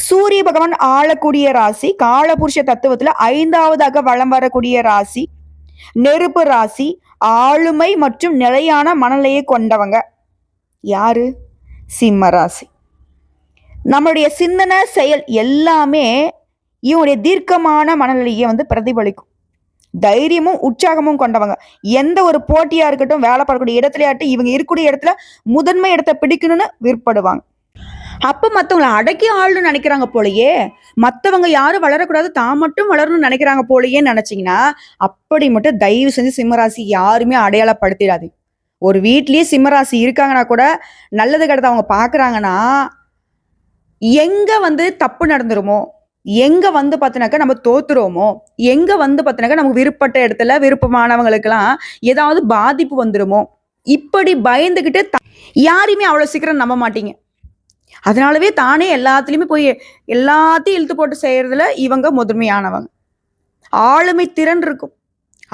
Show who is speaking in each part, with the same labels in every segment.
Speaker 1: சூரிய பகவான் ஆளக்கூடிய ராசி, காலபுருஷ தத்துவத்துல 5வதாக வலம் வரக்கூடிய ராசி, நெருப்பு ராசி, ஆளுமை மற்றும் நிலையான மனநிலையை கொண்டவங்க யாரு? சிம்ம ராசி. நம்மளுடைய சிந்தனை செயல் எல்லாமே இவங்களுடைய தீர்க்கமான மனநிலையை பிரதிபலிக்கும். தைரியமும் உற்சாகமும் கொண்டவங்க. எந்த ஒரு போட்டியா இருக்கட்டும், வேலை பார்க்கக்கூடிய இடத்துலயாட்டும் இவங்க இருக்கக்கூடிய இடத்துல முதன்மை இடத்தை பிடிக்கணும்னு விருப்பப்படுவாங்க. அப்ப மத்தவங்களை அடக்கி ஆளணும்னு நினைக்கிறாங்க போலயே, மத்தவங்க யாரும் வளரக்கூடாது, தான் மட்டும் வளரணும்னு நினைக்கிறாங்க போலயே நினைச்சீங்கன்னா, அப்படி மட்டும் தயவு செஞ்சு சிம்மராசி யாருமே அடையாளப்படுத்திடாது. ஒரு வீட்லயே சிம்மராசி இருக்காங்கன்னா கூட நல்லது கெட்டது அவங்க பாக்குறாங்கன்னா, எங்க தப்பு நடந்துருமோ, எங்க பார்த்தினாக்கா நம்ம தோத்துருவோமோ, எங்க பார்த்தினாக்கா நமக்கு விருப்பப்பட்ட இடத்துல விருப்பமானவங்களுக்கெல்லாம் ஏதாவது பாதிப்பு வந்துருமோ, இப்படி பயந்துகிட்டு யாரையுமே அவ்வளவு சீக்கிரம் நம்ப மாட்டீங்க. அதனாலவே தானே எல்லாத்துலயுமே போய் எல்லாத்தையும் இழுத்து போட்டு செய்யறதுல இவங்க முதன்மையானவங்க. ஆளுமை திறன் இருக்கும்,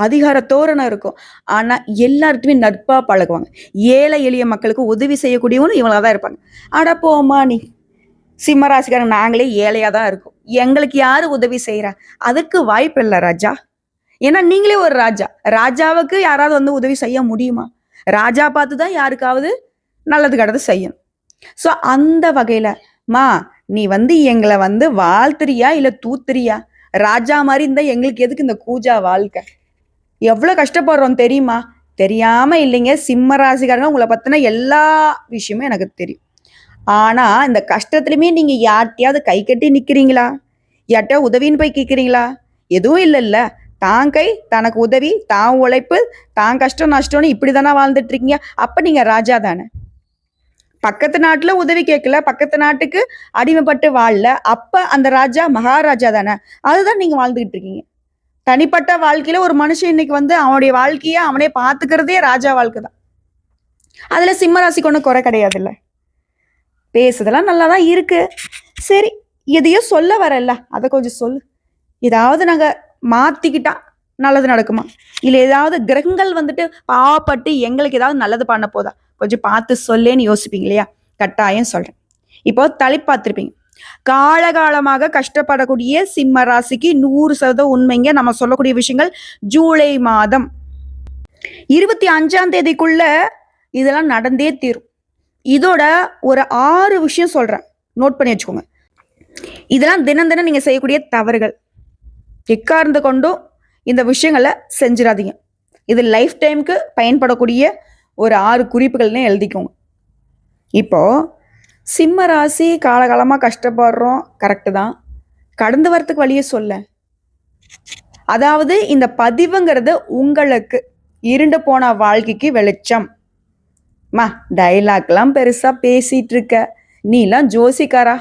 Speaker 1: அதிகார தோரணம் இருக்கும். ஆனா எல்லாருக்குமே நட்பா பழகுவாங்க. ஏழை எளிய மக்களுக்கு உதவி செய்யக்கூடியவனும் இவங்களா தான் இருப்பாங்க. அட போமா நீ, சிம்மராசிக்காரங்க நாங்களே ஏழையா தான் இருக்கோம், எங்களுக்கு யாரு உதவி செய்யறா? அதுக்கு வாய்ப்பு இல்லை ராஜா. ஏன்னா நீங்களே ஒரு ராஜா. ராஜாவுக்கு யாராவது உதவி செய்ய முடியுமா? ராஜா பார்த்துதான் யாருக்காவது நல்லது கெட்டது செய்யணும். ஸோ அந்த வகையில மா நீ எங்களை வாழ்த்துறியா இல்ல தூத்துறியா? ராஜா மாதிரி இருந்தா எங்களுக்கு எதுக்கு இந்த கூஜா வாழ்க்கை? எவ்வளவு கஷ்டப்படுறோம் தெரியுமா? தெரியாம இல்லைங்க, சிம்ம ராசிக்காரங்க உங்களை பத்தின எல்லா விஷயமும் எனக்கு தெரியும். ஆனா இந்த கஷ்டத்துலயுமே நீங்க யார்ட்டையாவது கை கட்டி நிக்கிறீங்களா? யார்ட்டையாவது உதவின்னு போய் கேட்குறீங்களா? எதுவும் இல்லைல்ல. தான் கை தனக்கு உதவி, தான் உழைப்பு, தான் கஷ்டம் நஷ்டம்னு இப்படிதானே வாழ்ந்துட்டு இருக்கீங்க. அப்ப நீங்க ராஜா தானே. பக்கத்து நாட்டுல உதவி கேட்கல, பக்கத்து நாட்டுக்கு அடிமைப்பட்டு வாழல, அப்ப அந்த ராஜா மகாராஜா தானே. அதுதான் நீங்க வாழ்ந்துகிட்டு இருக்கீங்க. தனிப்பட்ட வாழ்க்கையில ஒரு மனுஷன் இன்னைக்கு அவனுடைய வாழ்க்கைய அவனே பாத்துக்கிறதே ராஜா வாழ்க்கை தான். அதுல சிம்மராசிக்கு ஒன்றும் குறை கிடையாது இல்ல. பேசுதெல்லாம் நல்லாதான் இருக்கு. சரி, எதையோ சொல்ல வரல, அதை கொஞ்சம் சொல்லு. ஏதாவது நாங்க மாத்திக்கிட்டா நல்லது நடக்குமா? இல்ல ஏதாவது கிரகங்கள் பாவப்பட்டு எங்களுக்கு ஏதாவது நல்லது பண்ண போதா? கொஞ்சம் பார்த்து சொல்லேன்னு யோசிப்பீங்க இல்லையா? கட்டாயம் சொல்றேன். இப்போ தலைப்பாத்திருப்பீங்க. காலகாலமாக கஷ்டப்படக்கூடிய சிம்ம ராசிக்கு 100% உண்மைங்க. நம்ம சொல்லக்கூடிய விஷயங்கள் ஜூலை மாதம் 25ஆம் தேதிக்குள்ள இதெல்லாம் நடந்தே தீரும். இதோட ஒரு 6 விஷயம் சொல்றேன், நோட் பண்ணி வச்சுக்கோங்க. இதெல்லாம் தினம் தினம் நீங்க செய்யக்கூடிய தவறுகள். எக்கார்ந்து கொண்டும் இந்த விஷயங்களை செஞ்சிடாதீங்க. இது லைஃப் டைமுக்கு பயன்படக்கூடிய ஒரு 6 குறிப்புகள்னு எழுதிக்கோங்க. இப்போ சிம்ம ராசி காலகாலமாக கஷ்டப்படுறோம், கரெக்டு தான். கடந்து வரத்துக்கு வழியே சொல்ல. அதாவது இந்த பதிவுங்கிறது உங்களுக்கு இருண்டு போன வாழ்க்கைக்கு வெளிச்சம். மா டைலாக்லாம் பெருசா பேசிட்டு இருக்க, நீலாம் ஜோசிக்காரா?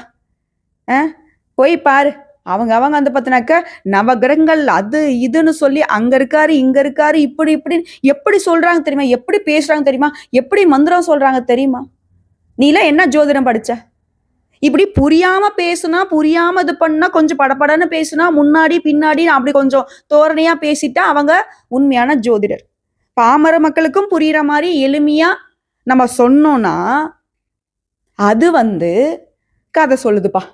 Speaker 1: போய் பாரு. அவங்க பார்த்தினாக்க நவகிரகங்கள் அது இதுன்னு சொல்லி அங்க இருக்காரு இங்க இருக்காரு இப்படி இப்படின்னு எப்படி சொல்றாங்க தெரியுமா? எப்படி பேசுறாங்க தெரியுமா? எப்படி மந்திரம் சொல்றாங்க தெரியுமா? நீலாம் என்ன ஜோதிடம் படிச்ச? இப்படி புரியாம பேசுனா, புரியாம இது பண்ணா, கொஞ்சம் படப்படன்னு பேசுனா, முன்னாடி பின்னாடி அப்படி கொஞ்சம் தோரணையா பேசிட்டா அவங்க உண்மையான ஜோதிடர். பாமர மக்களுக்கும் புரியுற மாதிரி எளிமையா நம்ம சொன்னோம்னா அது கதை சொல்லுதுப்பா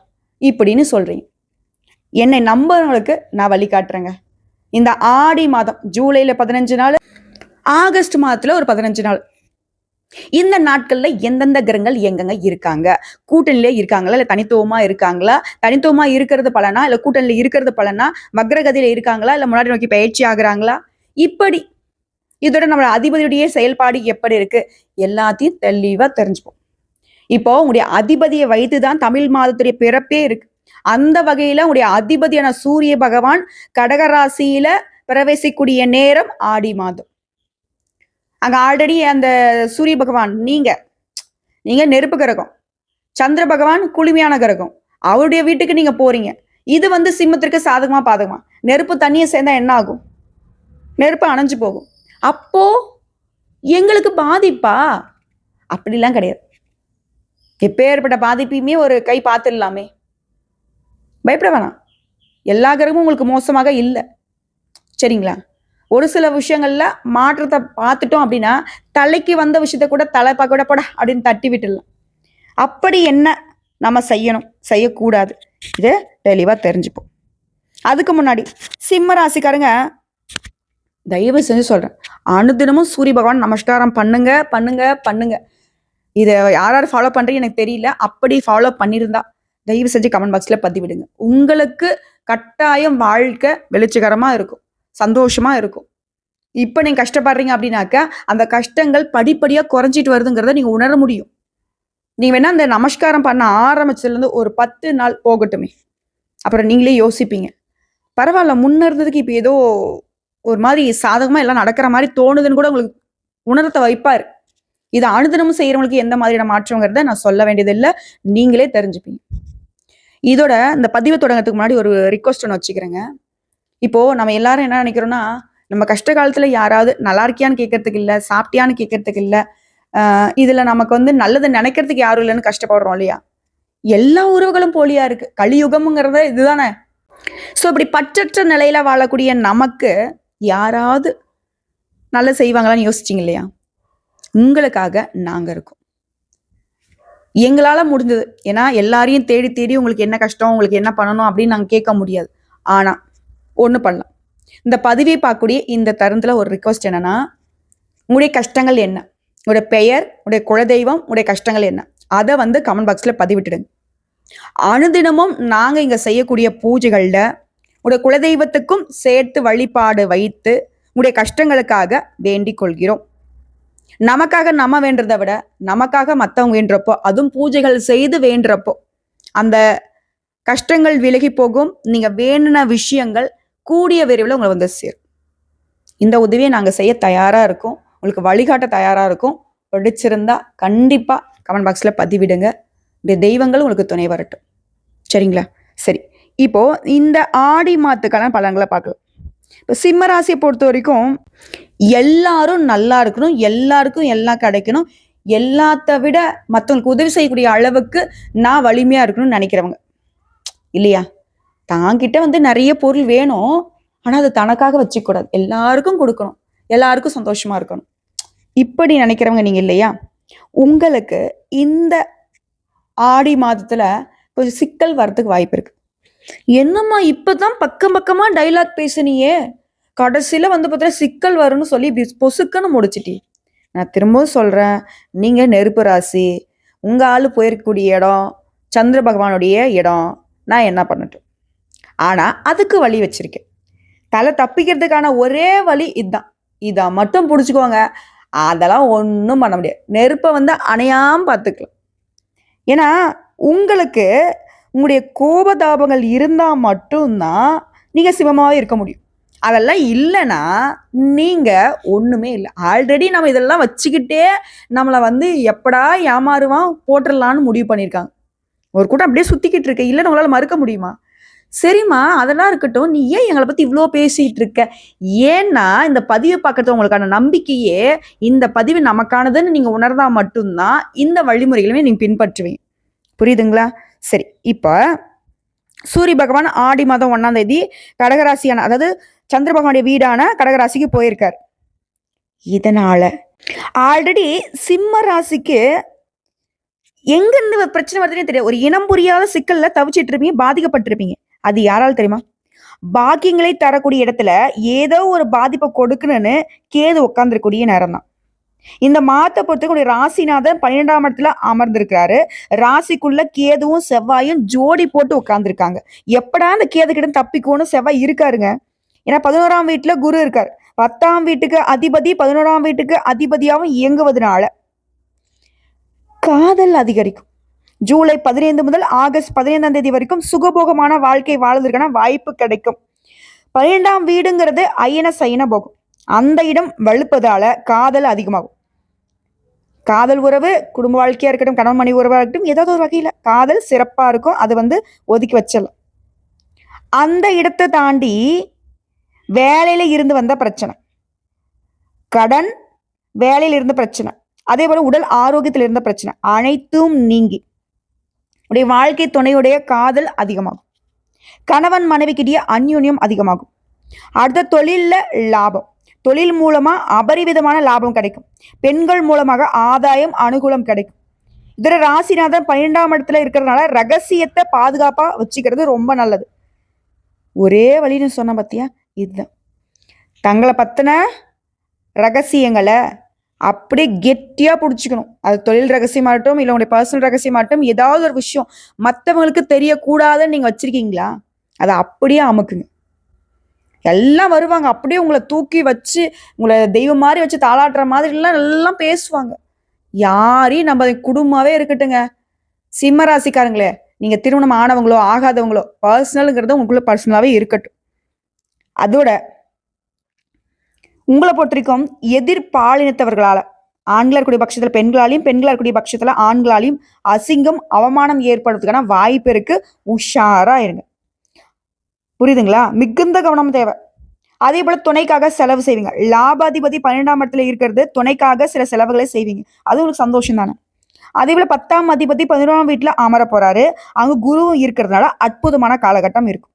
Speaker 1: இப்படின்னு சொல்றீங்க. என்னை நம்புறவங்களுக்கு நான் வழிகாட்டுறேங்க. இந்த ஆடி மாதம் ஜூலைல 15 நாள், ஆகஸ்ட் மாதத்துல ஒரு 15 நாள், இந்த நாட்கள்ல எந்தெந்த கிரகங்கள் எங்கெங்க இருக்காங்க, கூட்டணியிலே இருக்காங்களா இல்ல தனித்துவமா இருக்காங்களா, தனித்துவமா இருக்கிறது பலனா இல்ல கூட்டணியில இருக்கிறது பலனா, வக்ரகதியில இருக்காங்களா இல்ல முன்னாடி நோக்கி பயிற்சி ஆகுறாங்களா, இப்படி இதோட நம்மளோட அதிபதியுடைய செயல்பாடு எப்படி இருக்கு எல்லாத்தையும் தெளிவா தெரிஞ்சுப்போம். இப்போ உங்களுடைய அதிபதியை வைத்துதான் தமிழ் மாதத்துடைய பிறப்பே இருக்கு. அந்த வகையில உங்களுடைய அதிபதியான சூரிய பகவான் கடகராசியில பிரவேசிக்கூடிய நேரம் ஆடி மாதம். அங்க ஆல்ரெடி அந்த சூரிய பகவான் நீங்க நெருப்பு கிரகம், சந்திர பகவான் குளுமையான கிரகம், அவருடைய வீட்டுக்கு நீங்க போறீங்க. இது சிம்மத்திற்கு சாதகமா பாதகமா? நெருப்பு தண்ணியை சேர்ந்தா என்ன ஆகும்? நெருப்பு அணைஞ்சு போகும். அப்போ எங்களுக்கு பாதிப்பா? அப்படிலாம் கிடையாது. எப்பேற்பட்ட பாதிப்பையுமே ஒரு கை பார்த்துடலாமே, பயப்பட வேணாம். எல்லா கிரகமும் உங்களுக்கு மோசமாக இல்லை, சரிங்களா? ஒரு சில விஷயங்கள்ல மாற்றத்தை பார்த்துட்டோம் அப்படின்னா தலைக்கு வந்த விஷயத்த கூட தலை பார்க்க போட அப்படின்னு தட்டி விட்டுடலாம். அப்படி என்ன நம்ம செய்யணும், செய்யக்கூடாது, இதை தெளிவாக தெரிஞ்சுப்போம். அதுக்கு முன்னாடி சிம்ம ராசிக்காரங்க தயவு செஞ்சு சொல்கிறேன், அனுதினமும் சூரிய பகவான் நமஸ்காரம் பண்ணுங்க பண்ணுங்க பண்ணுங்க. இதை யார் யார் ஃபாலோ பண்ணுறீங்க எனக்கு தெரியல. அப்படி ஃபாலோ பண்ணியிருந்தா தயவு செஞ்சு கமெண்ட் பாக்ஸில் பதிவிடுங்க. உங்களுக்கு கட்டாயம் வாழ்க்கை வெளிச்சகரமாக இருக்கும், சந்தோஷமாக இருக்கும். இப்போ நீங்கள் கஷ்டப்படுறீங்க அப்படின்னாக்க அந்த கஷ்டங்கள் படிப்படியாக குறைஞ்சிட்டு வருதுங்கிறத நீங்கள் உணர முடியும். நீங்கள் வேணா அந்த நமஸ்காரம் பண்ண ஆரம்பிச்சதுலேருந்து ஒரு 10 நாள் போகட்டுமே, அப்புறம் நீங்களே யோசிப்பீங்க, பரவாயில்ல முன்ன இருந்ததுக்கு இப்போ ஏதோ ஒரு மாதிரி சாதகமாக எல்லாம் நடக்கிற மாதிரி தோணுதுன்னு கூட உங்களுக்கு உணரத்தை வைப்பார். இதை அனுதினமும் செய்கிறவங்களுக்கு எந்த மாதிரியான மாற்றங்கிறத நான் சொல்ல வேண்டியதில்லை, நீங்களே தெரிஞ்சுப்பீங்க. இதோட இந்த பதிவை தொடங்கிறதுக்கு முன்னாடி ஒரு ரிக்வஸ்ட் ஒன்று வச்சுக்கிறேங்க. இப்போது நம்ம எல்லாரும் என்ன நினைக்கிறோன்னா, நம்ம கஷ்ட காலத்தில் யாராவது நல்லா இருக்கியான்னு கேட்கறதுக்கு இல்லை, சாப்பிட்டியான்னு கேட்கறதுக்கு இல்லை, இதில் நமக்கு வந்து நல்லது நினைக்கிறதுக்கு யாரும் இல்லைன்னு கஷ்டப்படுறோம் இல்லையா? எல்லா உறவுகளும் போலியா இருக்கு, கலியுகம்ங்கிறத இதுதானே. ஸோ இப்படி பற்றற்ற நிலையில வாழக்கூடிய நமக்கு யாராவது நல்லது செய்வாங்களான்னு யோசிச்சிங்க இல்லையா? உங்களுக்காக நாங்கள் இருக்கோம், எங்களால் முடிஞ்சது. ஏன்னா எல்லாரையும் தேடி தேடி உங்களுக்கு என்ன கஷ்டம், உங்களுக்கு என்ன பண்ணணும் அப்படின்னு நாங்கள் கேட்க முடியாது. ஆனால் ஒன்று பண்ணலாம், இந்த பதிவை பார்க்கக்கூடிய இந்த தருணத்தில் ஒரு ரிக்வஸ்ட் என்னன்னா, உங்களுடைய கஷ்டங்கள் என்ன, உங்களுடைய பெயர், உங்களுடைய குலதெய்வம், உங்களுடைய கஷ்டங்கள் என்ன, அதை வந்து கமெண்ட் பாக்ஸில் பதிவிட்டுடுங்க. அனுதினமும் நாங்கள் இங்கே செய்யக்கூடிய பூஜைகளில் உங்களுடைய குலதெய்வத்துக்கும் சேர்த்து வழிபாடு வைத்து உங்களுடைய கஷ்டங்களுக்காக வேண்டிக் கொள்கிறோம். நமக்காக நம்ம வேண்டுறதை விட நமக்காக மற்றவங்க வேண்டுறப்போ, அதுவும் பூஜைகள் செய்து வேண்டுறப்போ அந்த கஷ்டங்கள் விலகி போகும். நீங்கள் வேண்டின விஷயங்கள் கூடிய விரைவில் உங்களை வந்து சேரும். இந்த உதவியை நாங்கள் செய்ய தயாராக இருக்கோம், உங்களுக்கு வழிகாட்ட தயாராக இருக்கும். பிடிச்சிருந்தா கண்டிப்பாக கமெண்ட் பாக்ஸில் பதிவிடுங்க. இந்த தெய்வங்கள் உங்களுக்கு துணை வரட்டும், சரிங்களா? சரி, இப்போ இந்த ஆடி மாதத்துக்கான பலன்களை பார்க்கலாம். இப்போ சிம்ம ராசியை பொறுத்த வரைக்கும் எல்லாரும் நல்லா இருக்கணும், எல்லாருக்கும் எல்லாம் கிடைக்கணும், எல்லாத்த விட மற்றவங்களுக்கு உதவி செய்யக்கூடிய அளவுக்கு நான் வலிமையாக இருக்கணும்னு நினைக்கிறவங்க இல்லையா? தாங்கிட்ட வந்து நிறைய பொருள் வேணும், ஆனால் அது தனக்காக வச்சுக்கூடாது, எல்லாருக்கும் கொடுக்கணும், எல்லாருக்கும் சந்தோஷமாக இருக்கணும், இப்படி நினைக்கிறவங்க நீங்கள் இல்லையா? உங்களுக்கு இந்த ஆடி மாதத்தில் கொஞ்சம் சிக்கல் வர்றதுக்கு வாய்ப்பு இருக்கு. என்னம்மா இப்போதான் பக்கம் பக்கமாக டைலாக் பேசுனியே, கடைசியில் வந்து பார்த்தீங்கன்னா சிக்கல் வரும்னு சொல்லி பொசுக்குன்னு முடிச்சிட்டி. நான் திரும்பவும் சொல்கிறேன், நீங்கள் நெருப்பு ராசி, உங்கள் ஆள் போயிருக்கக்கூடிய இடம் சந்திர பகவானுடைய இடம், நான் என்ன பண்ணட்டும்? ஆனால் அதுக்கு வழி வச்சிருக்கேன். தலை தப்பிக்கிறதுக்கான ஒரே வழி இதுதான், இதை மட்டும் பிடிச்சிக்கோங்க. அதெல்லாம் ஒன்றும் பண்ண முடியாது, நெருப்பை வந்து அணையாமல் பார்த்துக்கலாம். ஏன்னா உங்களுக்கு உங்களுடைய கோபதாபங்கள் இருந்தால் மட்டும்தான் நீங்கள் சிவமாகவே இருக்க முடியும். அதெல்லாம் இல்லைன்னா நீங்கள் ஒன்றுமே இல்லை. ஆல்ரெடி நம்ம இதெல்லாம் வச்சுக்கிட்டே நம்மளை வந்து எப்படா ஏமாறுவான் போட்டுடலான்னு முடிவு பண்ணியிருக்காங்க. ஒரு கூட்டம் அப்படியே சுற்றிக்கிட்டு இருக்க, இல்லைன்னு உங்களால் மறுக்க முடியுமா? சரிம்மா, அதெல்லாம் இருக்கட்டும், நீ ஏன் எங்களை பற்றி இவ்வளோ பேசிகிட்டு இருக்க? ஏன்னா இந்த பதிவை பார்க்கறது உங்களுக்கான நம்பிக்கையே, இந்த பதிவு நமக்கானதுன்னு நீங்கள் உணர்ந்தால் மட்டும்தான் இந்த வழிமுறைகளுமே நீங்கள் பின்பற்றுவீங்க. புரியுதுங்களா? சரி, இப்போ சூரிய பகவான் ஆடி மாதம் 1ஆம் தேதி கடகராசியான, அதாவது சந்திர பகவானுடைய வீடான கடகராசிக்கு போயிருக்கார். இதனால ஆல்ரெடி சிம்ம ராசிக்கு எங்கிருந்து பிரச்சனை வருதுன்னே தெரியாது, ஒரு இனம் புரியாத சிக்கல்ல தவிச்சிட்டு இருப்பீங்க, பாதிக்கப்பட்டிருப்பீங்க. அது யாரால் தெரியுமா? பாக்கியங்களை தரக்கூடிய இடத்துல ஏதோ ஒரு பாதிப்பை கொடுக்கணும்னு கேது உட்கார்ந்துருக்கூடிய நேரம் தான். இந்த மாதத்தை பொறுத்தவரை ராசிநாதன் 12ஆம் இடத்துல அமர்ந்திருக்கிறாரு. ராசிக்குள்ள கேதுவும் செவ்வாயும் ஜோடி போட்டு உட்கார்ந்துருக்காங்க. எப்படா அந்த கேது கிட்ட தப்பிக்கோன்னு செவ்வாய் இருக்காருங்க. ஏன்னா 11ஆம் வீட்டுல குரு இருக்காரு. 10ஆம் வீட்டுக்கு அதிபதி 11ஆம் வீட்டுக்கு அதிபதியாகவும் இயங்குவதனால காதல் அதிகரிக்கும். ஜூலை 15 முதல் ஆகஸ்ட் 15ஆம் தேதி வரைக்கும் சுகபோகமான வாழ்க்கை வாழ்வதற்கான வாய்ப்பு கிடைக்கும். 12ஆம் வீடுங்கிறது அயன சயன போகும், அந்த இடம் வலுப்பதால காதல் அதிகமாகும். காதல் உறவு, குடும்ப வாழ்க்கையா இருக்கட்டும், கணவன் மனைவி உறவா இருக்கட்டும், ஏதாவது ஒரு வகையில காதல் சிறப்பா இருக்கும், அது வந்து ஒதுக்கி வச்சிடலாம். அந்த இடத்தை தாண்டி வேலையில இருந்து வந்த பிரச்சனை, கடன், வேலையில இருந்த பிரச்சனை, அதே போல உடல் ஆரோக்கியத்தில் இருந்த பிரச்சனை அனைத்தும் நீங்கி உடைய வாழ்க்கை துணையுடைய காதல் அதிகமாகும். கணவன் மனைவிக்கிடையே அந்யோன்யம் அதிகமாகும். அடுத்த தொழில்ல லாபம், தொழில் மூலமா அபரிவிதமான லாபம் கிடைக்கும். பெண்கள் மூலமாக ஆதாயம், அனுகூலம் கிடைக்கும். இதர ராசிநாதன் 12ஆம் இடத்துல இருக்கிறதுனால ரகசியத்தை பாதுகாப்பா வச்சுக்கிறது ரொம்ப நல்லது. ஒரே வழின்னு சொன்ன பார்த்தியா, இதுதான். தங்களை பத்தின ரகசியங்களை அப்படியே கெட்டியா பிடிச்சிக்கணும். அது தொழில் ரகசியமாகட்டும், இல்லை உங்களுடைய பர்சனல் ரகசியமாகட்டும், ஏதாவது ஒரு விஷயம் மற்றவங்களுக்கு தெரியக்கூடாதுன்னு நீங்க வச்சிருக்கீங்களா, அதை அப்படியே அமுக்குங்க. எல்லாம் வருவாங்க, அப்படியே உங்களை தூக்கி வச்சு உங்களை தெய்வம் மாதிரி வச்சு தாளாட்டுற மாதிரி எல்லாம் பேசுவாங்க. யாரையும் நம்ம குடும்பமாவே இருக்கட்டுங்க. சிம்ம ராசிக்காரங்களே, நீங்க திருமணம் ஆனவங்களோ ஆகாதவங்களோ பர்சனலுங்கிறது உங்களுக்குள்ள பர்சனலாவே இருக்கட்டும். அதோட உங்களை பொறுத்த வரைக்கும் எதிர்பாலினத்தவர்களால, ஆண்களா இருக்கக்கூடிய பட்சத்துல பெண்களாலையும், பெண்களா இருக்கக்கூடிய பட்சத்துல ஆண்களாலையும் அசிங்கம் அவமானம் ஏற்படுறதுக்கான வாய்ப்பு இருக்கு. உஷாரா இருங்க. புரியுதுங்களா? மிகுந்த கவனம் தேவை. அதே போல துணைக்காக செலவு செய்வீங்க. லாபாதிபதி 12ஆம் இடத்துல இருக்கிறது, துணைக்காக சில செலவுகளை செய்வீங்க. அது உங்களுக்கு சந்தோஷம் தானே. அதே போல 10ஆம் அதிபதி 11ஆம் வீட்டுல அமர போறாரு. அங்க குருவும் இருக்கிறதுனால அற்புதமான காலகட்டம் இருக்கும்.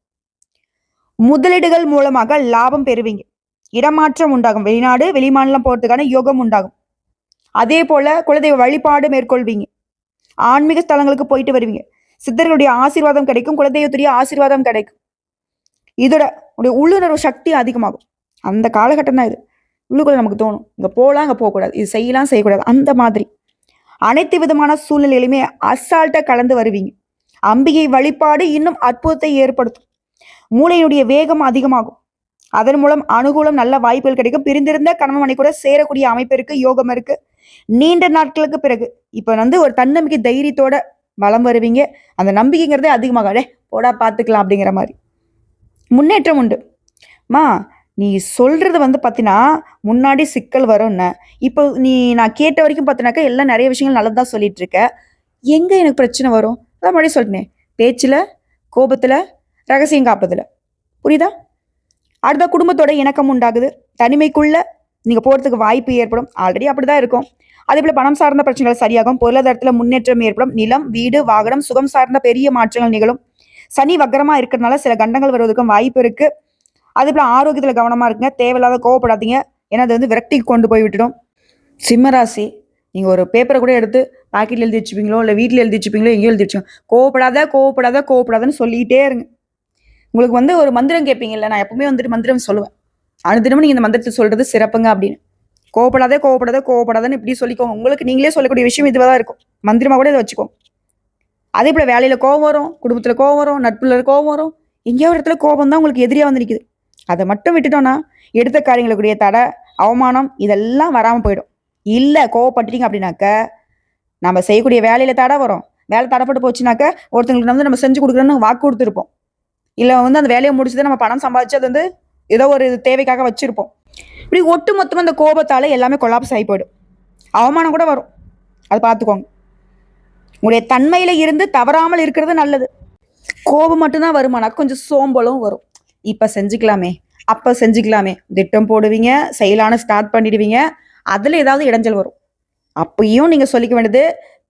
Speaker 1: முதலீடுகள் மூலமாக லாபம் பெறுவீங்க. இடமாற்றம் உண்டாகும். வெளிநாடு வெளிமாநிலம் போறதுக்கான யோகம் உண்டாகும். அதே போல குலதெய்வ வழிபாடு மேற்கொள்வீங்க. ஆன்மீக ஸ்தலங்களுக்கு போயிட்டு வருவீங்க. சித்தர்களுடைய ஆசீர்வாதம் கிடைக்கும். குலதெய்வத்துடைய ஆசீர்வாதம் கிடைக்கும். இதோட உடைய உள்ளுணர்வு சக்தி அதிகமாகும். அந்த காலகட்டம் தான் இது. உள்ளுக்குள்ள நமக்கு தோணும், இங்க போகலாம், இங்க போகக்கூடாது, இது செய்யலாம், செய்யக்கூடாது. அந்த மாதிரி அனைத்து விதமான சூழ்நிலையிலுமே அசால்ட்டா கலந்து வருவீங்க. அம்பிகை வழிபாடு இன்னும் அற்புதத்தை ஏற்படுத்தும். மூளையினுடைய வேகம் அதிகமாகும். அதன் மூலம் அனுகூலம், நல்ல வாய்ப்புகள் கிடைக்கும். பிரிந்திருந்த கணவன் மனைவி கூட சேரக்கூடிய அமைப்பு இருக்கு, யோகம் இருக்கு. நீண்ட நாட்களுக்கு பிறகு இப்ப ஒரு தன்னம்பிக்கை தைரியத்தோட வளம் வருவீங்க. அந்த நம்பிக்கைங்கிறதே அதிகமாக போடா பார்த்துக்கலாம் அப்படிங்கிற மாதிரி முன்னேற்றம் உண்டு. மா நீ சொல்றது பார்த்தீங்கன்னா முன்னாடி சிக்கல் வரும்னு, இப்போ நான் கேட்ட வரைக்கும் பார்த்தினாக்கா எல்லாம் நிறைய விஷயங்கள் நல்லதான் சொல்லிட்டு இருக்க. எங்க எனக்கு பிரச்சனை வரும்? அதான் முன்னாடி சொல்லிட்டேன், பேச்சுல, கோபத்துல, ரகசியம் காப்பதுல. புரியுதா? அடுத்த குடும்பத்தோட இணக்கம் உண்டாகுது. தனிமைக்குள்ள நீங்க போறதுக்கு வாய்ப்பு ஏற்படும். ஆல்ரெடி அப்படிதான் இருக்கும். அதே போல பணம் சார்ந்த பிரச்சனைகள் சரியாகும். பொருளாதாரத்துல முன்னேற்றம் ஏற்படும். நிலம், வீடு, வாகனம், சுகம் சார்ந்த பெரிய மாற்றங்கள் நிகழும். சனி வக்கரமா இருக்கிறதுனால சில கண்டங்கள் வருவதற்கும் வாய்ப்பு இருக்கு. அதே போல ஆரோக்கியத்துல கவனமா இருக்குங்க. தேவையில்லாத கோவப்படாதீங்க, ஏன்னா அது விரக்தி கொண்டு போய் விட்டுடும். சிம்மராசி, நீங்க ஒரு பேப்பரை கூட எடுத்து பாக்கெட்ல எழுதி வச்சுப்பீங்களோ, இல்லை வீட்டில் எழுதி வச்சுப்பீங்களோ, எங்கேயும் எழுதி வச்சுக்கோங்க. கோவப்படாத கோவப்படாத கோவப்படாதன்னு சொல்லிக்கிட்டே இருங்க. உங்களுக்கு ஒரு மந்திரம் கேட்பீங்கல்ல, நான் எப்பவுமே மந்திரம் சொல்லுவேன். அனுதினமும் நீங்க இந்த மந்திரத்தை சொல்றது சிறப்புங்க அப்படின்னு. கோவப்படாத கோவப்படாத கோவப்படாதன்னு இப்படி சொல்லிக்கோங்க. உங்களுக்கு நீங்களே சொல்லக்கூடிய விஷயம் இதுவாக இருக்கும். மந்திரமா கூட இதை வச்சுக்கோங்க. அதே போல வேலையில கோபம் வரும், குடும்பத்துல கோபம் வரும், நட்புல கோபம் வரும். எங்கேயோ ஒரு இடத்துல கோபம் தான் உங்களுக்கு எதிரியா நிற்குது. அதை மட்டும் விட்டுட்டோம்னா எடுத்த காரியங்களுக்குரிய தடை, அவமானம் இதெல்லாம் வராம போயிடும். இல்ல கோவப்பட்டீங்க அப்படின்னாக்க நம்ம செய்யக்கூடிய வேலையில தடை வரும். வேலை தடைப்பட்டு போச்சுனாக்க ஒருத்தங்களுக்கு நம்ம செஞ்சு கொடுக்குறோன்னு வாக்கு கொடுத்துருப்போம். இல்லை அந்த வேலையை முடிச்சுதான் நம்ம பணம் சம்பாதிச்சு அது ஏதோ ஒரு தேவைக்காக வச்சிருப்போம். இப்படி ஒட்டு மொத்தமாக அந்த கோபத்தால எல்லாமே கொலாப்ஸ் ஆகி போயிடும். அவமானம் கூட வரும். அதை பார்த்துக்கோங்க. உங்களுடைய தன்மையில இருந்து தவறாமல் இருக்கிறது நல்லது. கோபம் மட்டும்தான் வருமானா கொஞ்சம் சோம்பலும் வரும். இப்ப செஞ்சுக்கலாமே, அப்ப செஞ்சுக்கலாமே திட்டம் போடுவீங்க, செயலான ஸ்டார்ட் பண்ணிடுவீங்க. அதுல ஏதாவது இடைஞ்சல் வரும். அப்பயும் நீங்க சொல்லிக்க வேண்டியது,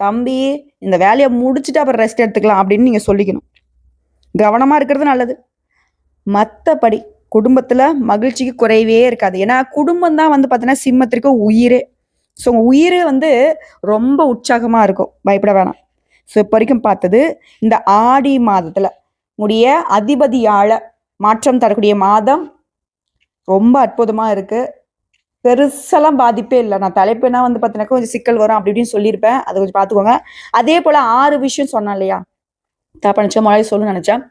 Speaker 1: தம்பி இந்த வேலையை முடிச்சுட்டு அப்புறம் ரெஸ்ட் எடுத்துக்கலாம் அப்படின்னு நீங்க சொல்லிக்கணும். கவனமா இருக்கிறது நல்லது. மற்றபடி குடும்பத்துல மகிழ்ச்சிக்கு குறைவே இருக்காது. ஏன்னா குடும்பம் தான் பார்த்தீங்கன்னா சிம்மத்திற்கு உயிரே. ஸோ உயிர் ரொம்ப உற்சாகமா இருக்கும். பயப்பட வேணாம். ஸோ இப்போ வரைக்கும் பார்த்தது இந்த ஆடி மாதத்துல உடைய அதிபதியால மாற்றம் தரக்கூடிய மாதம் ரொம்ப அற்புதமா இருக்கு. பெருசெல்லாம் பாதிப்பே இல்லை. நான் தலைப்புனா பார்த்தீங்கன்னா கொஞ்சம் சிக்கல் வரும் அப்படி இப்படின்னு சொல்லியிருப்பேன். அதை கொஞ்சம் பார்த்துக்கோங்க. அதே போல 6 விஷயம் சொன்னேன் இல்லையா, தப்பா நினைச்சா மழை சொல்லணும்னு நினைச்சேன்.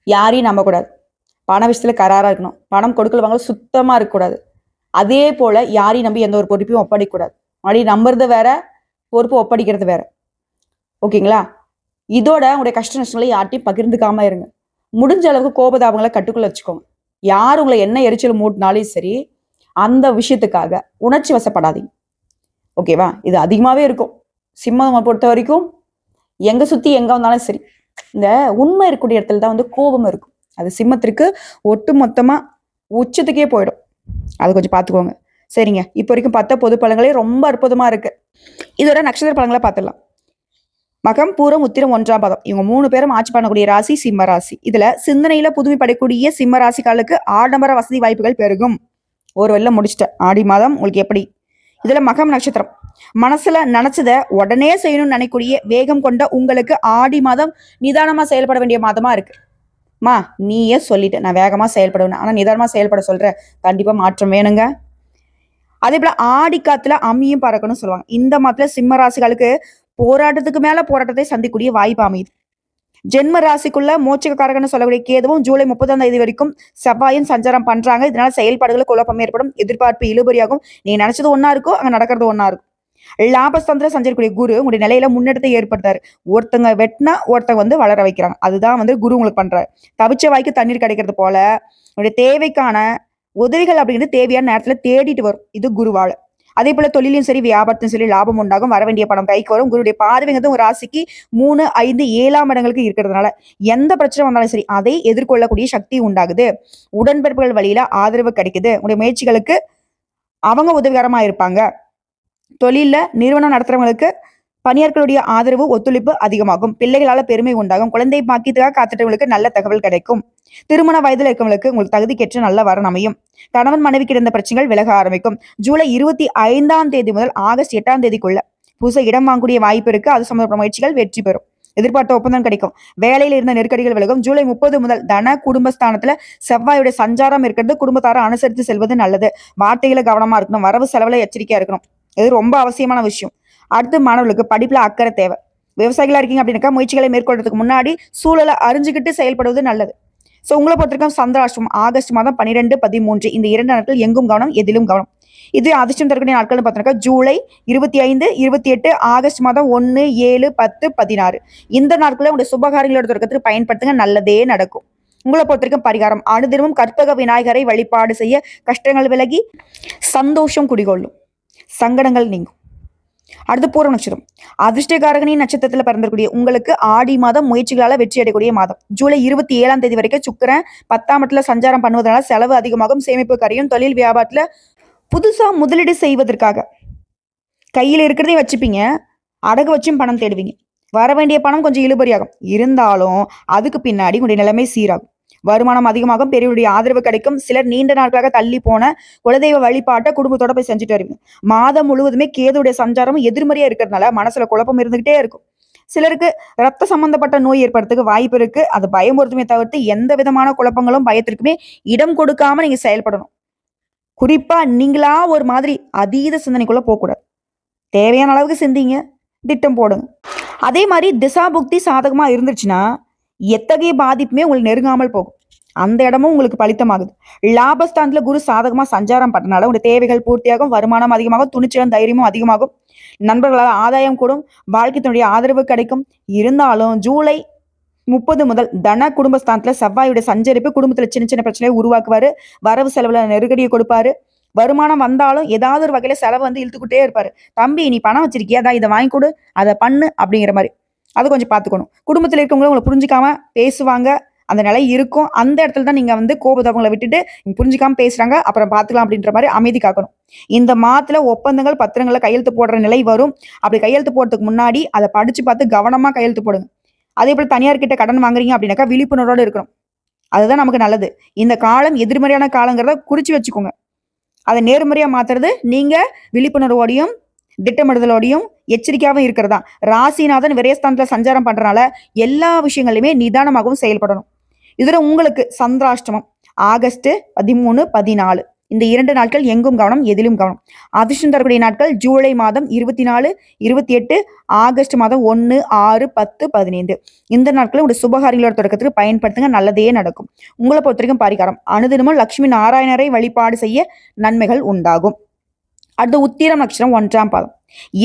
Speaker 1: யாரையும் நம்பக்கூடாது. பண விஷயத்துல கராரா இருக்கணும். பணம் கொடுக்கல் வாங்க சுத்தமா இருக்கக்கூடாது. அதே போல யாரையும் நம்பி எந்த ஒரு பொறுப்பையும் ஒப்படைக்கக்கூடாது. மறுபடியும் நம்புறது வேற, பொறுப்பு ஒப்படைக்கிறது வேற. ஓகேங்களா? இதோட உங்களுடைய கஷ்ட நஷ்டங்களை யார்ட்டையும் பகிர்ந்துக்காம இருங்க. முடிஞ்ச அளவுக்கு கோபதாபங்களை கட்டுக்குள்ள வச்சுக்கோங்க. யார் உங்களை என்ன எரிச்சல் மூட்டினாலும் சரி, அந்த விஷயத்துக்காக உணர்ச்சி வசப்படாதீங்க. ஓகேவா? இது அதிகமாவே இருக்கும். சிம்மம் பொறுத்த வரைக்கும் எங்க சுத்தி எங்க வந்தாலும் சரி, இந்த உண்மை இருக்கக்கூடிய இடத்துல தான் கோபம் இருக்கும். அது சிம்மத்திற்கு ஒட்டு மொத்தமா உச்சத்துக்கே போயிடும். அது கொஞ்சம் பார்த்துக்கோங்க. சரிங்க, இப்போ வரைக்கும் பார்த்த பொது பலன்களே ரொம்ப அற்புதமா இருக்கு. இதோட நட்சத்திர பலன்களை பார்த்துடலாம். மகம், பூரம், உத்திரம், 1ஆம் பாதம் இவங்க 3 பேரும் ஆட்சி பண்ணக்கூடிய ராசி சிம்ம ராசி. இதுல சிந்தனையில புதுமை படைக்கூடிய சிம்ம ராசிக்காலுக்கு ஆடம்பர வசதி வாய்ப்புகள் பெருகும். ஒரு வெள்ளம் முடிச்சிட்ட ஆடி மாதம் உங்களுக்கு எப்படி? இதுல மகம் நட்சத்திரம் மனசுல நினைச்சத உடனே செய்யணும்னு நினைக்கூடிய வேகம் கொண்ட உங்களுக்கு ஆடி மாதம் நிதானமா செயல்பட வேண்டிய மாதமா இருக்கு. நீயே சொல்லிட்ட நான் வேகமா செயல்படுவேன், ஆனா நிதானமா செயல்பட சொல்ற. கண்டிப்பா மாற்றம் வேணுங்க. அதே போல ஆடி காத்துல அம்மியும் பறக்கணும்னு சொல்லுவாங்க. இந்த மாதத்துல சிம்ம ராசிகளுக்கு போராட்டத்துக்கு மேல போராட்டத்தை சந்திக்கூடிய வாய்ப்பு அமையுது. ஜென்ம ராசிக்குள்ள மோட்சக்காரகன்னு சொல்லக்கூடிய கேதுவும் ஜூலை 30ஆம் தேதி வரைக்கும் செவ்வாயும் சஞ்சாரம் பண்றாங்க. இதனால செயல்பாடுகள் குழப்பம் ஏற்படும், எதிர்பார்ப்பு இழுபறியாகும். நீங்க நினைச்சது ஒன்னா இருக்கும், அங்க நடக்கிறது ஒன்னா இருக்கும். லாபஸ்தந்திர சஞ்சரிக்கூடிய குரு உங்களுடைய நிலையில முன்னெடுத்தை ஏற்படுத்தாரு. ஒருத்தங்க வெட்டினா ஒருத்தங்க வளர வைக்கிறாங்க. அதுதான் குரு உங்களுக்கு பண்றாரு. தவிச்ச வாய்க்கு தண்ணீர் கிடைக்கிறது போல உங்களுடைய தேவைக்கான உதவிகள் அப்படிங்கிறது தேவையான நேரத்துல தேடிட்டு வரும். இது குருவால. அதே போல தொழிலையும் சரி வியாபாரத்தையும் சரி லாபம் உண்டாகும், வர வேண்டிய பணம் கைக்கு வரும். குருடைய பார்வைங்கிறது ஒரு ராசிக்கு 3, 5, 7ஆம் இடங்களுக்கு இருக்கிறதுனால எந்த பிரச்சனை வந்தாலும் சரி அதை எதிர்கொள்ளக்கூடிய சக்தி உண்டாகுது. உடன்பிறப்புகள் வழியில ஆதரவு கிடைக்குது. உங்களுடைய முயற்சிகளுக்கு அவங்க உதவிகரமா இருப்பாங்க. தொழில நிறுவனம் நடத்துறவங்களுக்கு பணியாளர்களுடைய ஆதரவு ஒத்துழைப்பு அதிகமாகும். பிள்ளைகளால பெருமை உண்டாகும். குழந்தை பாக்கியத்துக்காக காத்துட்டவங்களுக்கு நல்ல தகவல் கிடைக்கும். திருமண வயதுல இருக்கவங்களுக்கு உங்களுக்கு தகுதிக்கேற்ற நல்ல வரன் அமையும். கணவன் மனைவிக்கு இருந்த பிரச்சனைகள் விலக ஆரம்பிக்கும். ஜூலை 25ஆம் தேதி முதல் ஆகஸ்ட் 8ஆம் தேதிக்குள்ள புதுசா இடம் வாங்கக்கூடிய வாய்ப்பு இருக்கு. அது சம்பந்தப்பட்ட முயற்சிகள் வெற்றி பெறும். எதிர்பார்த்த ஒப்பந்தம் கிடைக்கும். வேலையில இருந்த நெருக்கடிகள் விலகும். ஜூலை 30 முதல் தன குடும்பஸ்தானத்துல செவ்வாயுடைய சஞ்சாரம் இருக்கிறது. குடும்பத்தார அனுசரித்து செல்வது நல்லது. வார்த்தைகளை கவனமா இருக்கணும். வரவு செலவுல எச்சரிக்கையா இருக்கணும். இது ரொம்ப அவசியமான விஷயம். அடுத்து மாணவர்களுக்கு படிப்புல அக்கறை தேவை. விவசாயிகளா இருக்கீங்க அப்படின்னாக்கா முயற்சிகளை மேற்கொள்றதுக்கு முன்னாடி சூழலை அறிஞ்சுக்கிட்டு செயல்படுவது நல்லது. சோ உங்களை பொறுத்திருக்கும் சந்திராஷ்டிரம் ஆகஸ்ட் மாதம் 12, 13 இந்த 2 நாட்கள் எங்கும் கவனம், எதிலும் கவனம். இது அதிர்ஷ்டம் தரக்கூடிய நாட்கள் பார்த்தீங்கன்னா ஜூலை 25, 28, ஆகஸ்ட் மாதம் 1, 7, 10, 16 இந்த நாட்களில் உங்களுடைய சுபகாரியங்களோட தொடக்கத்துக்கு பயன்படுத்துங்க, நல்லதே நடக்கும். உங்களை பொறுத்திருக்கும் பரிகாரம் அனுதினமும் கற்பக விநாயகரை வழிபாடு செய்ய கஷ்டங்கள் விலகி சந்தோஷம் குடிகொள்ளும், சங்கடங்கள் நீங்கும். அடுத்து பூர்வ நட்சத்திரம். அதிர்ஷ்டகாரகனின் நட்சத்திரத்துல பிறந்திருக்கூடிய உங்களுக்கு ஆடி மாதம் முயற்சிகளால வெற்றி அடையக்கூடிய மாதம். ஜூலை 27ஆம் தேதி வரைக்கும் சுக்கிரன் 10ஆம் இடத்துல சஞ்சாரம் பண்ணுவதனால செலவு அதிகமாகும், சேமிப்பு கரையும். தொழில் வியாபாரத்துல புதுசா முதலீடு செய்வதற்காக கையில இருக்கிறதையும் வச்சுப்பீங்க, அடகு வச்சும் பணம் தேடுவீங்க. வர வேண்டிய பணம் கொஞ்சம் இழுபறியாகும். இருந்தாலும் அதுக்கு பின்னாடி உங்களுடைய நிலைமை சீராகும். வருமானம் அதிகமாகும், பெரியவருடைய ஆதரவு கிடைக்கும். சிலர் நீண்ட நாட்களாக தள்ளி போன குலதெய்வ வழிபாட்டை குடும்பத்தோட போய் செஞ்சுட்டு வருவீங்க. மாதம் முழுவதுமே கேதுடைய சஞ்சாரமும் எதிர்மறையா இருக்கிறதுனால மனசுல குழப்பம் இருந்துகிட்டே இருக்கும். சிலருக்கு ரத்த சம்பந்தப்பட்ட நோய் ஏற்படுறதுக்கு வாய்ப்பு இருக்கு. அது பயமுறுத்துமே தவிர்த்து எந்த விதமான குழப்பங்களும் பயத்திற்குமே இடம் கொடுக்காம நீங்க செயல்படணும். குறிப்பா நீங்களா ஒரு மாதிரி அதீத சிந்தனைக்குள்ள போகக்கூடாது. தேவையான அளவுக்கு சிந்திங்க, திட்டம் போடுங்க. அதே மாதிரி திசாபுக்தி சாதகமா இருந்துச்சுன்னா எத்தகைய பாதிப்புமே உங்களுக்கு நெருங்காமல் போகும். அந்த இடமும் உங்களுக்கு பலித்தமாகுது. லாபஸ்தானத்துல குரு சாதகமா சஞ்சாரம் பண்றதுனால உங்களுடைய தேவைகள் பூர்த்தியாகும், வருமானம் அதிகமாகும், துணிச்சலும் தைரியமும் அதிகமாகும். நண்பர்களால் ஆதாயம் கூடும், வாழ்க்கையினுடைய ஆதரவு கிடைக்கும். இருந்தாலும் ஜூலை 30 முதல் தன குடும்பஸ்தானத்துல செவ்வாயுடைய சஞ்சரிப்பு குடும்பத்துல சின்ன சின்ன பிரச்சனையை உருவாக்குவாரு. வரவு செலவுல நெருக்கடியை கொடுப்பாரு. வருமானம் வந்தாலும் ஏதாவது ஒரு வகையில செலவு இழுத்துக்கிட்டே இருப்பாரு. தம்பி நீ பணம் வச்சிருக்கியா, அதான் இதை வாங்கி கொடு, அதை பண்ணு அப்படிங்கிற மாதிரி. அது கொஞ்சம் பார்த்துக்கணும். குடும்பத்தில் இருக்கவங்களும் உங்களை புரிஞ்சுக்காம பேசுவாங்க, அந்த நிலை இருக்கும். அந்த இடத்துல தான் நீங்க கோபதவங்களை விட்டுட்டு புரிஞ்சுக்காம பேசுறாங்க, அப்புறம் பார்த்துக்கலாம் அப்படின்ற மாதிரி அமைதி காக்கணும். இந்த மாதத்துல ஒப்பந்தங்கள் பத்திரங்களை கையெழுத்து போடுற நிலை வரும். அப்படி கையெழுத்து போடுறதுக்கு முன்னாடி அதை படிச்சு பார்த்து கவனமா கையெழுத்து போடுங்க. அதே போல தனியார் கிட்ட கடன் வாங்குறீங்க அப்படின்னாக்கா விழிப்புணர்வோடு இருக்கணும். அதுதான் நமக்கு நல்லது. இந்த காலம் எதிர்மறையான காலங்கிறத குறிச்சு வச்சுக்கோங்க. அதை நேர்மறையா மாத்துறது நீங்க விழிப்புணர்வோடையும் திட்டமிடுதலோடையும் எச்சரிக்கையாகவும் இருக்கிறதா. ராசிநாதன் விரயஸ்தானத்துல சஞ்சாரம் பண்றதுனால எல்லா விஷயங்களையுமே நிதானமாகவும் செயல்படணும். இதுல உங்களுக்கு சந்திராஷ்டமம் ஆகஸ்ட் 13, 14 இந்த 2 நாட்கள் எங்கும் கவனம், எதிலும் கவனம். அதிர்ஷ்டம் தரக்கூடிய நாட்கள் ஜூலை மாதம் 24, 28, ஆகஸ்ட் மாதம் 1, 6, 10, 15 இந்த நாட்கள் உங்களுடைய சுபகாரியங்களோட தொடக்கத்துக்கு பயன்படுத்துங்க, நல்லதே நடக்கும். உங்களை பொறுத்த வரைக்கும் பரிகாரம் அனுதினமும் லட்சுமி நாராயணரை வழிபாடு செய்ய நன்மைகள் உண்டாகும். அடுத்து உத்திரம் நட்சத்திரம் 1ஆம் பாதம்.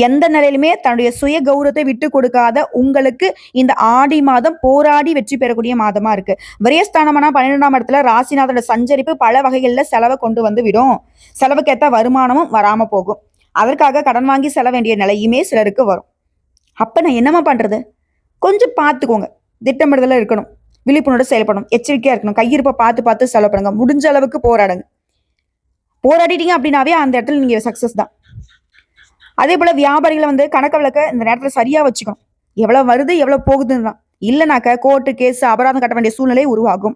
Speaker 1: எந்த நிலையிலுமே தன்னுடைய சுய கௌரவத்தை விட்டு கொடுக்காத உங்களுக்கு இந்த ஆடி மாதம் போராடி வெற்றி பெறக்கூடிய மாதமா இருக்கு. விரயஸ்தானமான 12ஆம் இடத்துல ராசிநாதனோட சஞ்சரிப்பு பல வகைகள்ல செலவை கொண்டு வந்து விடும். செலவுக்கேற்ற வருமானமும் வராம போகும். அதற்காக கடன் வாங்கி செல்ல வேண்டிய நிலையுமே சிலருக்கு வரும். அப்ப நான் என்னமா பண்றது? கொஞ்சம் பார்த்துக்கோங்க, திட்டமிடுதல இருக்கணும், விழிப்புணர்வோட செயல்படணும், எச்சரிக்கையா இருக்கணும், கையிருப்பை பார்த்து பார்த்து செலவு பண்ணுங்க, முடிஞ்ச அளவுக்கு போராடுங்க. போராடிட்டீங்க அப்படின்னாவே அந்த இடத்துல நீங்க சக்சஸ் தான். அதே போல வியாபாரிகளை கணக்க விளக்க இந்த நேரத்துல சரியா வச்சுக்கணும். எவ்வளவு வருது எவ்வளவு போகுதுன்னு தான். இல்லைனாக்க கோர்ட்டு கேஸ் அபராதம் கட்ட வேண்டிய சூழ்நிலை உருவாகும்.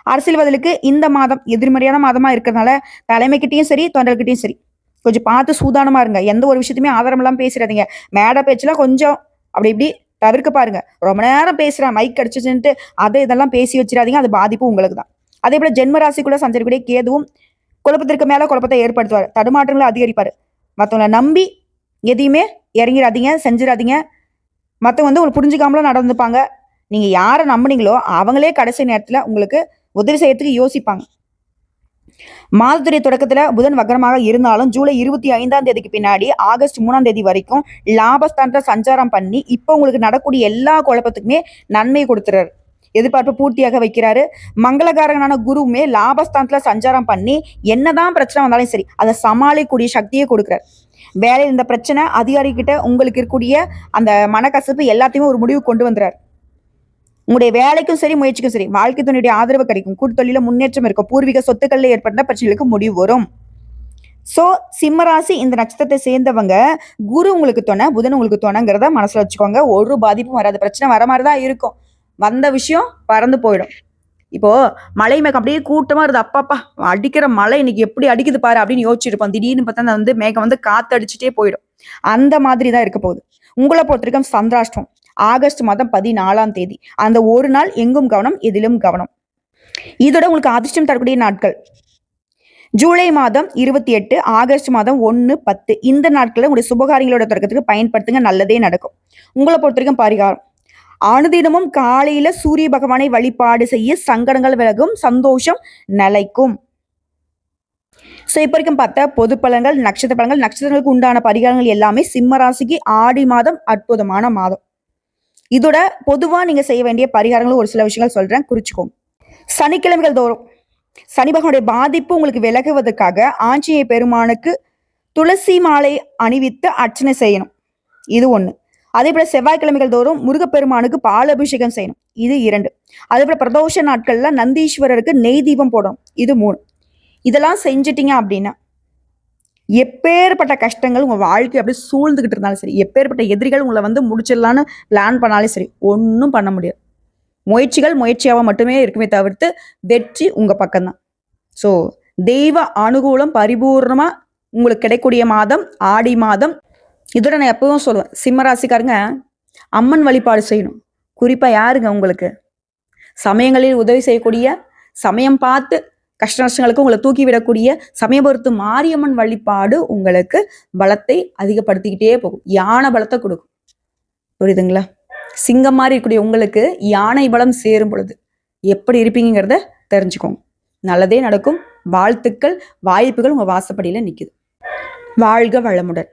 Speaker 1: அரசியல்வாதிகளுக்கு இந்த மாதம் எதிர்மறையான மாதமா இருக்கிறதுனால தலைமைக்கிட்டையும் சரி தொண்டர்கிட்டையும் சரி கொஞ்சம் பார்த்து சூதானமா இருங்க. எந்த ஒரு விஷயத்தையுமே ஆதாரமெல்லாம் பேசிடாதீங்க. மேடை பேச்செல்லாம் கொஞ்சம் அப்படி இப்படி தவிர்க்க பாருங்க. ரொம்ப நேரம் பேசுறேன் மைக் அடிச்சுட்டு இதெல்லாம் பேசி வச்சிடாதீங்க. அது பாதிப்பு உங்களுக்கு தான். அதே போல ஜென்ம ராசிக்குள்ள சஞ்சரிக்கூடிய கேதுவும் குழப்பத்திற்கு மேல குழப்பத்தை ஏற்படுத்துவார். தடுமாற்றங்களை அதிகரிப்பாரு. மற்றவங்களை நம்பி எதையுமே இறங்கிடாதீங்க, செஞ்சிடாதீங்க. மற்றவங்க வந்து உங்களுக்கு புரிஞ்சுக்காமலும் நடந்துப்பாங்க. நீங்க யாரை நம்புனீங்களோ அவங்களே கடைசி நேரத்துல உங்களுக்கு உதவி செய்யறதுக்கு யோசிப்பாங்க. மாதத்துடைய தொடக்கத்துல புதன் வக்கரமாக இருந்தாலும் ஜூலை 25ஆம் தேதிக்கு பின்னாடி ஆகஸ்ட் 3ஆம் தேதி வரைக்கும் லாபஸ்தானத்தை சஞ்சாரம் பண்ணி இப்போ உங்களுக்கு நடக்கூடிய எல்லா குழப்பத்துக்குமே நன்மை கொடுத்துறாரு. எதிர்பார்ப்பு பூர்த்தியாக வைக்கிறாரு. மங்களகாரகனான குருவுமே லாபஸ்தானத்துல சஞ்சாரம் பண்ணி என்னதான் பிரச்சனை வந்தாலும் சரி அதை சமாளிக்கக்கூடிய சக்தியை கொடுக்குறாரு. வேலையில் இந்த பிரச்சனை அதிகாரிகிட்ட உங்களுக்கு இருக்கக்கூடிய அந்த மனக்கசப்பு எல்லாத்தையுமே ஒரு முடிவு கொண்டு வந்துறாரு. உங்களுடைய வேலைக்கும் சரி முயற்சிக்கும் சரி வாழ்க்கை துணையுடைய ஆதரவு கிடைக்கும். கூட்டு தொழில முன்னேற்றம் இருக்கும். பூர்வீக சொத்துக்கள்ல ஏற்பட்ட பிரச்சனைகளுக்கு முடிவு வரும். சோ சிம்மராசி இந்த நட்சத்திரத்தை சேர்ந்தவங்க குரு உங்களுக்கு துணை, புதன் உங்களுக்கு துணைங்கிறத மனசுல வச்சுக்கோங்க. ஒரு பாதிப்பும் வராது. பிரச்சனை வர மாதிரிதான் இருக்கும். வந்த விஷயம் பறந்து போயிடும். இப்போ மலை மேகம் அப்படியே கூட்டமா இருது. அப்பாப்பா அடிக்கிற மழை இன்னைக்கு எப்படி அடிக்குது பாரு அப்படின்னு யோசிச்சிருப்போம். திடீர்னு பார்த்தா வந்து மேகம் வந்து காத்து அடிச்சுட்டே போயிடும். அந்த மாதிரி தான் இருக்க போகுது. உங்களை பொறுத்த வரைக்கும் சந்திராஷ்டம் ஆகஸ்ட் மாதம் 14ஆம் தேதி. அந்த ஒரு நாள் எங்கும் கவனம், எதிலும் கவனம். இதோட உங்களுக்கு அதிர்ஷ்டம் தரக்கூடிய நாட்கள் ஜூலை மாதம் 28, ஆகஸ்ட் மாதம் 1, 10. இந்த நாட்களில் உங்களுடைய சுபகாரியங்களோட தொடக்கத்துக்கு பயன்படுத்துங்க. நல்லதே நடக்கும். உங்களை பொறுத்த வரைக்கும் பரிகாரம் அனுதினமும் காலையில சூரிய பகவானை வழிபாடு செய்ய சங்கடங்கள் விலகும், சந்தோஷம் நிலைக்கும். ஸோ இப்போ வரைக்கும் பார்த்த பொது பலன்கள், நட்சத்திர பலன்கள், நட்சத்திரங்களுக்கு உண்டான பரிகாரங்கள் எல்லாமே சிம்ம ராசிக்கு ஆடி மாதம் அற்புதமான மாதம். இதோட பொதுவா நீங்க செய்ய வேண்டிய பரிகாரங்களும் ஒரு சில விஷயங்கள் சொல்றேன், குறிச்சுக்கோங்க. சனிக்கிழமைகள் தோறும் சனி பகவானுடைய பாதிப்பு உங்களுக்கு விலகுவதற்காக ஆஞ்சநேய பெருமானுக்கு துளசி மாலை அணிவித்து அர்ச்சனை செய்யணும். இது ஒண்ணு. அதே போல செவ்வாய்க்கிழமைகள் தோறும் முருகப்பெருமானுக்கு பால் அபிஷேகம் செய்யணும். இது 2. அதே போல பிரதோஷ நாட்கள்ல நந்தீஸ்வரருக்கு நெய் தீபம் போடணும். இது 3. இதெல்லாம் செஞ்சிட்டீங்க அப்படின்னா எப்பேற்பட்ட கஷ்டங்கள் உங்க வாழ்க்கை அப்படி சூழ்ந்துகிட்டு இருந்தாலும் சரி, எப்பேற்பட்ட எதிரிகள் உங்களை வந்து முடிச்சிடலான்னு பிளான் பண்ணாலும் சரி, ஒன்றும் பண்ண முடியாது. முயற்சியாக மட்டுமே இருக்குமே தவிர்த்து வெற்றி உங்க பக்கம்தான். ஸோ தெய்வ அனுகூலம் பரிபூர்ணமா உங்களுக்கு கிடைக்கூடிய மாதம் ஆடி மாதம். இதோட நான் எப்பவும் சொல்லுவேன், சிம்மராசிக்காரங்க அம்மன் வழிபாடு செய்யணும். குறிப்பா யாருங்க உங்களுக்கு சமயங்களில் உதவி செய்யக்கூடிய, சமயம் பார்த்து கஷ்ட நஷ்டங்களுக்கு உங்களை தூக்கி விடக்கூடிய சமயபுரத்து மாரியம்மன் வழிபாடு உங்களுக்கு பலத்தை அதிகப்படுத்திக்கிட்டே போகும். யானை பலத்தை கொடுக்கும். புரியுதுங்களா? சிங்கம் மாதிரி இருக்கக்கூடிய உங்களுக்கு யானை பலம் சேரும் பொழுது எப்படி இருப்பீங்கிறத தெரிஞ்சுக்கோங்க. நல்லதே நடக்கும். வாழ்த்துக்கள், வாய்ப்புகள் உங்க வாசப்படியில நிக்குது. வாழ்க வளமுடன்.